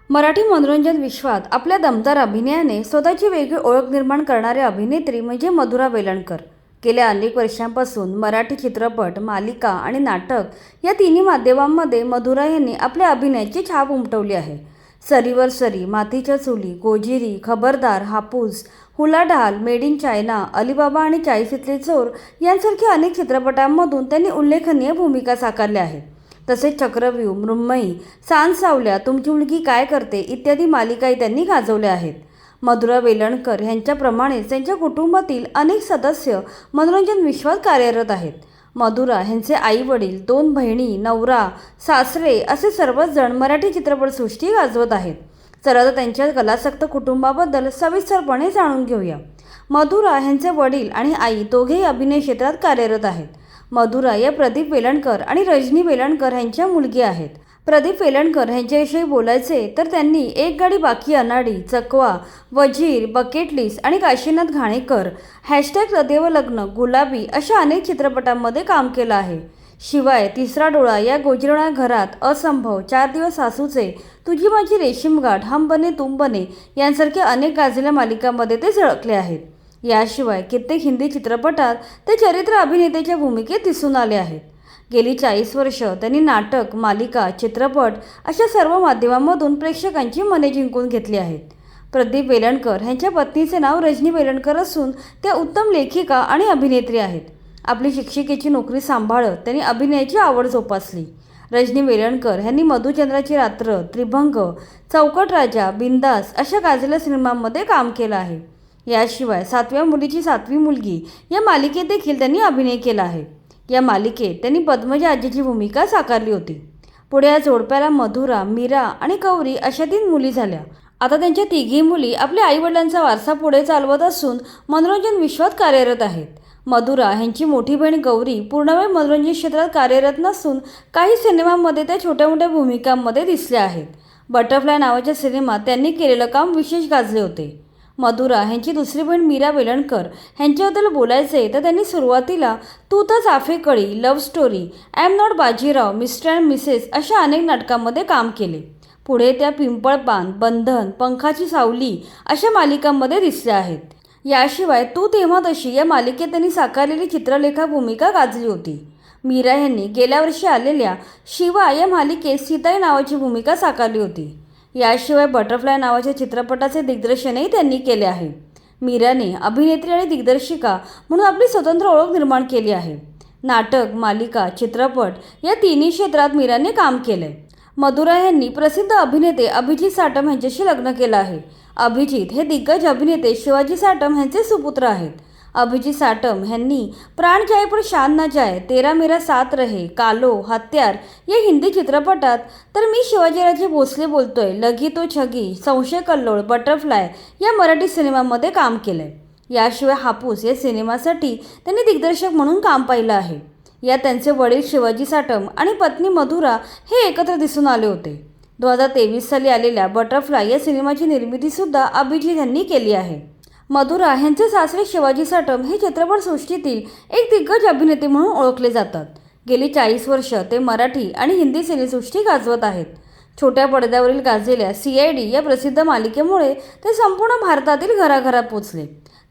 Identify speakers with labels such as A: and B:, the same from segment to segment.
A: मराठी मनोरंजन विश्वात आपल्या दमदार अभिनयाने स्वतःची वेगळी ओळख निर्माण करणारे अभिनेत्री म्हणजे मधुरा वेलणकर. गेल्या अनेक वर्षांपासून मराठी चित्रपट, मालिका आणि नाटक या तिन्ही माध्यमांमध्ये मधुरा यांनी आपल्या अभिनयाची छाप उमटवली आहे. सरीवर सरी, मातीच्या चुली, गोजिरी, खबरदार, हापूस, हुलाढाल, मेड इन चायना, अलीबाबा आणि 40तले चोर यांसारख्या अनेक चित्रपटांमधून त्यांनी उल्लेखनीय भूमिका साकारल्या आहेत. तसेच चक्रव्यूह, मृण्मयी, सांज-सावल्या, तुमची मुलगी काय करते इत्यादी मालिकाही त्यांनी गाजवल्या आहेत. मधुरा वेलणकर यांच्याप्रमाणेच त्यांच्या कुटुंबातील अनेक सदस्य मनोरंजन विश्वात कार्यरत आहेत. मधुरा ह्यांचे आई-वडील, 2 बहिणी, नवरा, सासरे असे सर्वच जण मराठी चित्रपटसृष्टी गाजवत आहेत. चला तर त्यांच्या कलासक्त कुटुंबाबद्दल सविस्तरपणे जाणून घेऊया. मधुरा ह्यांचे वडील आणि आई दोघेही अभिनय क्षेत्रात कार्यरत आहेत. मधुरा या प्रदीप वेलणकर आणि रजनी वेलणकर ह्यांच्या मुलगी आहेत. प्रदीप वेलणकर ह्यांच्याविषयी बोलायचे तर त्यांनी एक गाडी बाकी अनाडी, चकवा, वजीर, बकेट लिस्ट आणि काशीनाथ घाणेकर, #सदैव लग्न, गुलाबी अशा अनेक चित्रपटांमध्ये काम केलं आहे. शिवाय तिसरा डोळा, या गोजिरवाणा घरात, असंभव, 4 दिवस सासूचे, तुझी माझी रेशीमगाठ, हम बने तुम बने यांसारख्या अनेक गाजलेल्या मालिकांमध्ये ते झळकले आहेत. याशिवाय कित्येक हिंदी चित्रपटात ते चरित्र अभिनेत्याच्या भूमिकेत दिसून आले आहेत. गेली 40 वर्ष त्यांनी नाटक, मालिका, चित्रपट अशा सर्व माध्यमांमधून प्रेक्षकांची मने जिंकून घेतली आहेत. प्रदीप वेलणकर ह्यांच्या पत्नीचे नाव रजनी वेलणकर असून त्या उत्तम लेखिका आणि अभिनेत्री आहेत. आपली शिक्षिकेची नोकरी सांभाळत त्यांनी अभिनयाची आवड जोपासली. रजनी वेलणकर ह्यांनी मधुचंद्राची रात्र, त्रिभंग, चौकट राजा, बिंदास अशा गाजलेल्या सिनेमांमध्ये काम केलं आहे. याशिवाय 7व्या मुलीची 7वी मुलगी या मालिकेत देखील त्यांनी अभिनय केला आहे. या मालिकेत त्यांनी पद्मजा आजीची भूमिका साकारली होती. पुढे या जोडप्याला मधुरा, मीरा आणि गौरी अशा 3 मुली झाल्या. आता त्यांच्या 3ही मुली आपल्या आईवडिलांचा वारसा पुढे चालवत असून मनोरंजन विश्वात कार्यरत आहेत. मधुरा ह्यांची मोठी बहीण गौरी पूर्णवेळ मनोरंजन क्षेत्रात कार्यरत नसून काही सिनेमांमध्ये त्या छोट्या मोठ्या भूमिकांमध्ये दिसल्या आहेत. बटरफ्लाय नावाच्या सिनेमात त्यांनी केलेलं काम विशेष गाजले होते. मधुरा ह्यांची दुसरी बहीण मीरा वेलणकर ह्यांच्याबद्दल बोलायचे तर त्यांनी सुरुवातीला Tu Tar Chaphekali, love story, I am not Bajirao, mister and missus अशा अनेक नाटकांमध्ये काम केले. पुढे त्या पिंपळपान, बंधन, पंखाची सावली अशा मालिकांमध्ये दिसल्या आहेत. याशिवाय तू तेव्हा तशी या मालिकेत त्यांनी साकारलेली चित्रलेखा भूमिका गाजली होती. मीरा यांनी गेल्या वर्षी आलेल्या शिवा या मालिकेत सीताई नावाची भूमिका साकारली होती. याशिवाय बटरफ्लाय नावाच्या चित्रपटाचे दिग्दर्शनही त्यांनी केले आहे. मीराने अभिनेत्री आणि दिग्दर्शिका म्हणून आपली स्वतंत्र ओळख निर्माण केली आहे. नाटक, मालिका, चित्रपट या तिन्ही क्षेत्रात मीराने काम केले. मधुरा यांनी प्रसिद्ध अभिनेते अभिजीत साटम यांच्याशी लग्न केलं आहे. अभिजीत हे दिग्गज अभिनेते शिवाजी साटम यांचे सुपुत्र आहेत. अभिजीत साटम ह्यांनी प्राण जाए पर शान न जाए, तेरा मेरा साथ रहे, कालो, हत्यार या हिंदी चित्रपटात तर मी शिवाजीराजे भोसले बोलतोय, लगी तो छगी, संशय कल्लोळ, बटरफ्लाय या मराठी सिनेमामध्ये काम केलंय. याशिवाय हापूस या सिनेमासाठी त्यांनी दिग्दर्शक म्हणून काम पाहिलं आहे. यात त्यांचे वडील शिवाजी साटम आणि पत्नी मधुरा हे एकत्र दिसून आले होते. 2023 साली आलेल्या बटरफ्लाय या सिनेमाची निर्मितीसुद्धा अभिजीत यांनी केली आहे. मधुरा ह्यांचे सासरे शिवाजी साटम हे चित्रपटसृष्टीतील एक दिग्गज अभिनेते म्हणून ओळखले जातात. गेली 40 वर्ष ते मराठी आणि हिंदी सिनेसृष्टी गाजवत आहेत. छोट्या पडद्यावरील गाजलेल्या CID या प्रसिद्ध मालिकेमुळे ते संपूर्ण भारतातील घराघरात पोचले.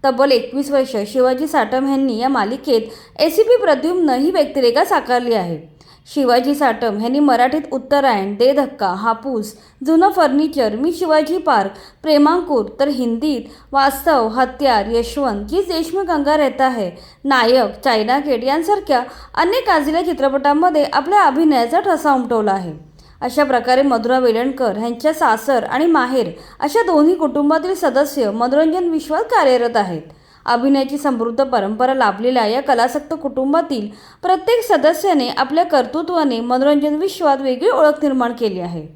A: तब्बल 21 वर्ष शिवाजी साटम यांनी या मालिकेत ACP प्रद्युम्न ही व्यक्तिरेखा साकारली आहे. शिवाजी साटम यांनी मराठीत उत्तरायण, दे धक्का, हापूस, जुनं फर्निचर, मी शिवाजी पार्क, प्रेमांकुर तर हिंदीत वास्तव, हत्यार, यशवंत, जिस देश में गंगा रहता है, नायक, चायना गेट यांसारख्या अनेक गाजलेल्या चित्रपटांमध्ये आपल्या अभिनयाचा ठसा उमटवला आहे. अशा प्रकारे मधुरा वेलणकर ह्यांच्या सासर आणि माहेर अशा दोन्ही कुटुंबातील सदस्य मनोरंजन विश्वात कार्यरत आहेत. अभिनयाची समृद्ध परंपरा लाभलेल्या या कलासक्त कुटुंबातील प्रत्येक सदस्याने आपल्या कर्तृत्वाने मनोरंजन विश्वात वेगळी ओळख निर्माण केली आहे.